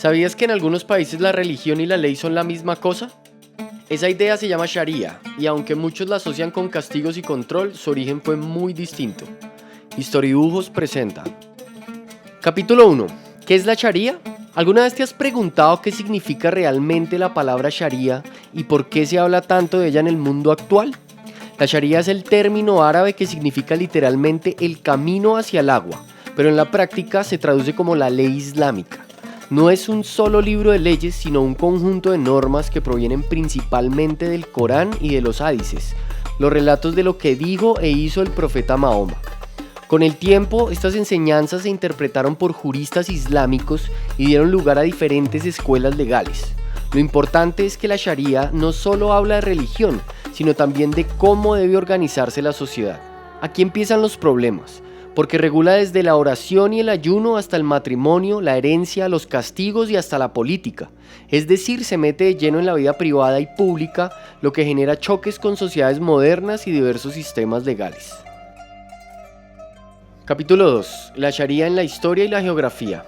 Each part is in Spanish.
¿Sabías que en algunos países la religión y la ley son la misma cosa? Esa idea se llama Sharia, y aunque muchos la asocian con castigos y control, su origen fue muy distinto. Historidibujos presenta. Capítulo 1. ¿Qué es la Sharia? ¿Alguna vez te has preguntado qué significa realmente la palabra Sharia y por qué se habla tanto de ella en el mundo actual? La Sharia es el término árabe que significa literalmente el camino hacia el agua, pero en la práctica se traduce como la ley islámica. No es un solo libro de leyes, sino un conjunto de normas que provienen principalmente del Corán y de los hadices, los relatos de lo que dijo e hizo el profeta Mahoma. Con el tiempo, estas enseñanzas se interpretaron por juristas islámicos y dieron lugar a diferentes escuelas legales. Lo importante es que la Sharia no solo habla de religión, sino también de cómo debe organizarse la sociedad. Aquí empiezan los problemas, porque regula desde la oración y el ayuno hasta el matrimonio, la herencia, los castigos y hasta la política. Es decir, se mete de lleno en la vida privada y pública, lo que genera choques con sociedades modernas y diversos sistemas legales. Capítulo 2. La Sharia en la historia y la geografía.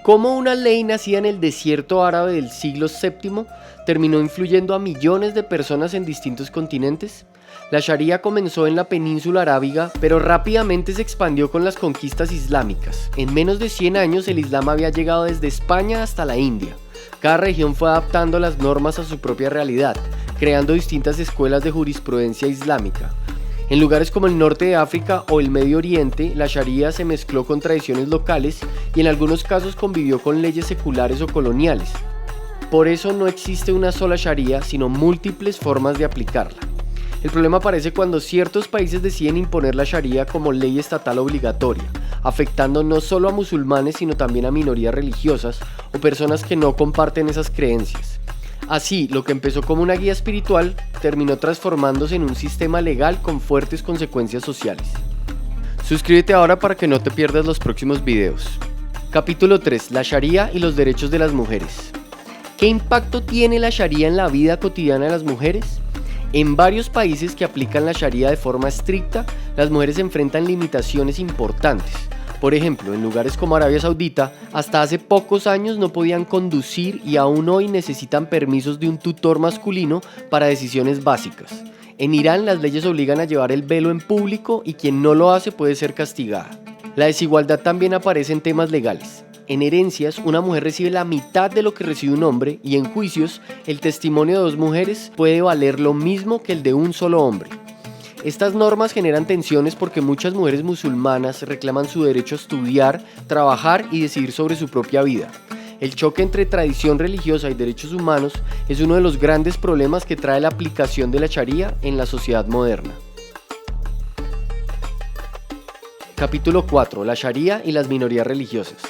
¿Cómo una ley nacida en el desierto árabe del siglo VII terminó influyendo a millones de personas en distintos continentes? La Sharia comenzó en la península arábiga, pero rápidamente se expandió con las conquistas islámicas. En menos de 100 años el Islam había llegado desde España hasta la India. Cada región fue adaptando las normas a su propia realidad, creando distintas escuelas de jurisprudencia islámica. En lugares como el norte de África o el Medio Oriente, la Sharia se mezcló con tradiciones locales y en algunos casos convivió con leyes seculares o coloniales. Por eso no existe una sola Sharia, sino múltiples formas de aplicarla. El problema aparece cuando ciertos países deciden imponer la Sharia como ley estatal obligatoria, afectando no solo a musulmanes sino también a minorías religiosas o personas que no comparten esas creencias. Así, lo que empezó como una guía espiritual terminó transformándose en un sistema legal con fuertes consecuencias sociales. Suscríbete ahora para que no te pierdas los próximos videos. Capítulo 3. La Sharia y los derechos de las mujeres. ¿Qué impacto tiene la Sharia en la vida cotidiana de las mujeres? En varios países que aplican la Sharia de forma estricta, las mujeres enfrentan limitaciones importantes. Por ejemplo, en lugares como Arabia Saudita, hasta hace pocos años no podían conducir y aún hoy necesitan permisos de un tutor masculino para decisiones básicas. En Irán, las leyes obligan a llevar el velo en público y quien no lo hace puede ser castigada. La desigualdad también aparece en temas legales. En herencias, una mujer recibe la mitad de lo que recibe un hombre y en juicios, el testimonio de dos mujeres puede valer lo mismo que el de un solo hombre. Estas normas generan tensiones porque muchas mujeres musulmanas reclaman su derecho a estudiar, trabajar y decidir sobre su propia vida. El choque entre tradición religiosa y derechos humanos es uno de los grandes problemas que trae la aplicación de la Sharia en la sociedad moderna. Capítulo 4. La Sharia y las minorías religiosas.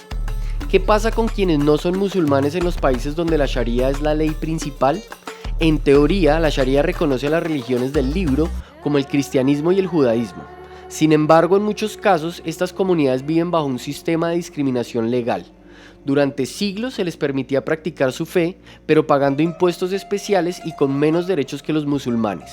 ¿Qué pasa con quienes no son musulmanes en los países donde la Sharia es la ley principal? En teoría, la Sharia reconoce a las religiones del libro como el cristianismo y el judaísmo. Sin embargo, en muchos casos, estas comunidades viven bajo un sistema de discriminación legal. Durante siglos se les permitía practicar su fe, pero pagando impuestos especiales y con menos derechos que los musulmanes.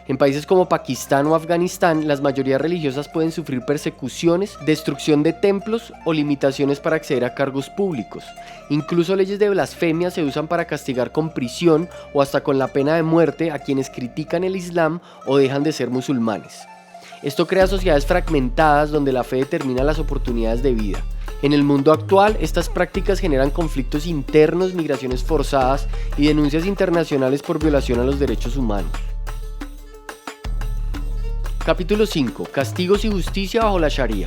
En países como Pakistán o Afganistán, las mayorías religiosas pueden sufrir persecuciones, destrucción de templos o limitaciones para acceder a cargos públicos. Incluso leyes de blasfemia se usan para castigar con prisión o hasta con la pena de muerte a quienes critican el Islam o dejan de ser musulmanes. Esto crea sociedades fragmentadas donde la fe determina las oportunidades de vida. En el mundo actual, estas prácticas generan conflictos internos, migraciones forzadas y denuncias internacionales por violación a los derechos humanos. Capítulo 5. Castigos y justicia bajo la Sharia.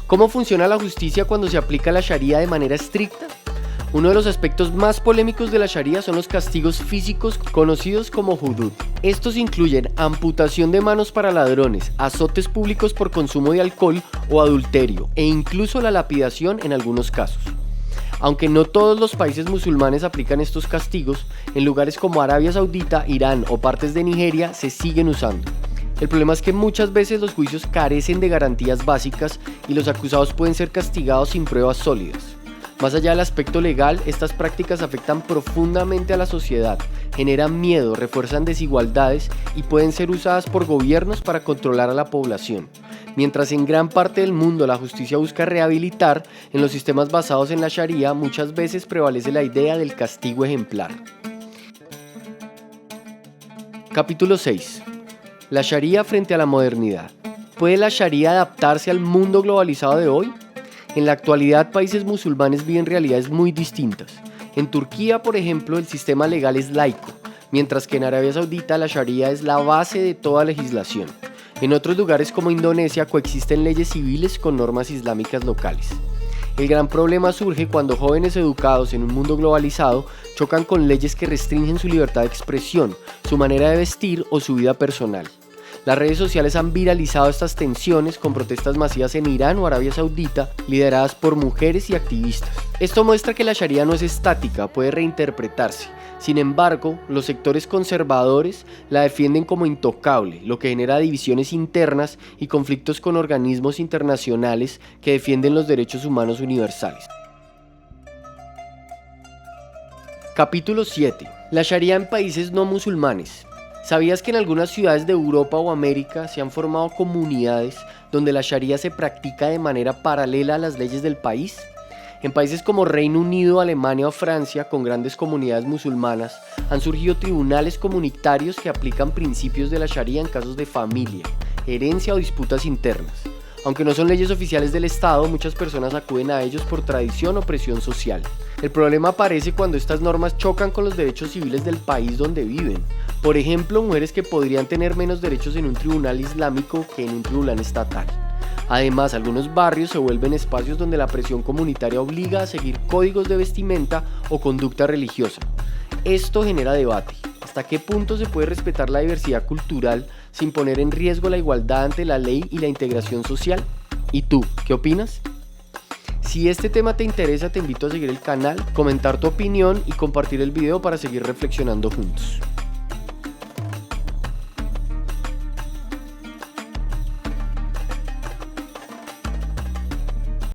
¿Cómo funciona la justicia cuando se aplica la Sharia de manera estricta? Uno de los aspectos más polémicos de la Sharia son los castigos físicos conocidos como hudud. Estos incluyen amputación de manos para ladrones, azotes públicos por consumo de alcohol o adulterio e incluso la lapidación en algunos casos. Aunque no todos los países musulmanes aplican estos castigos, en lugares como Arabia Saudita, Irán o partes de Nigeria se siguen usando. El problema es que muchas veces los juicios carecen de garantías básicas y los acusados pueden ser castigados sin pruebas sólidas. Más allá del aspecto legal, estas prácticas afectan profundamente a la sociedad, generan miedo, refuerzan desigualdades y pueden ser usadas por gobiernos para controlar a la población. Mientras en gran parte del mundo la justicia busca rehabilitar, en los sistemas basados en la Sharia muchas veces prevalece la idea del castigo ejemplar. Capítulo 6. La Sharia frente a la modernidad. ¿Puede la Sharia adaptarse al mundo globalizado de hoy? En la actualidad, países musulmanes viven realidades muy distintas. En Turquía, por ejemplo, el sistema legal es laico, mientras que en Arabia Saudita la Sharia es la base de toda legislación. En otros lugares como Indonesia coexisten leyes civiles con normas islámicas locales. El gran problema surge cuando jóvenes educados en un mundo globalizado chocan con leyes que restringen su libertad de expresión, su manera de vestir o su vida personal. Las redes sociales han viralizado estas tensiones con protestas masivas en Irán o Arabia Saudita, lideradas por mujeres y activistas. Esto muestra que la Sharia no es estática, puede reinterpretarse. Sin embargo, los sectores conservadores la defienden como intocable, lo que genera divisiones internas y conflictos con organismos internacionales que defienden los derechos humanos universales. Capítulo 7. La Sharia en países no musulmanes. ¿Sabías que en algunas ciudades de Europa o América se han formado comunidades donde la Sharia se practica de manera paralela a las leyes del país? En países como Reino Unido, Alemania o Francia, con grandes comunidades musulmanas, han surgido tribunales comunitarios que aplican principios de la Sharia en casos de familia, herencia o disputas internas. Aunque no son leyes oficiales del Estado, muchas personas acuden a ellos por tradición o presión social. El problema aparece cuando estas normas chocan con los derechos civiles del país donde viven. Por ejemplo, mujeres que podrían tener menos derechos en un tribunal islámico que en un tribunal estatal. Además, algunos barrios se vuelven espacios donde la presión comunitaria obliga a seguir códigos de vestimenta o conducta religiosa. Esto genera debate. ¿Hasta qué punto se puede respetar la diversidad cultural sin poner en riesgo la igualdad ante la ley y la integración social? ¿Y tú, qué opinas? Si este tema te interesa, te invito a seguir el canal, comentar tu opinión y compartir el video para seguir reflexionando juntos.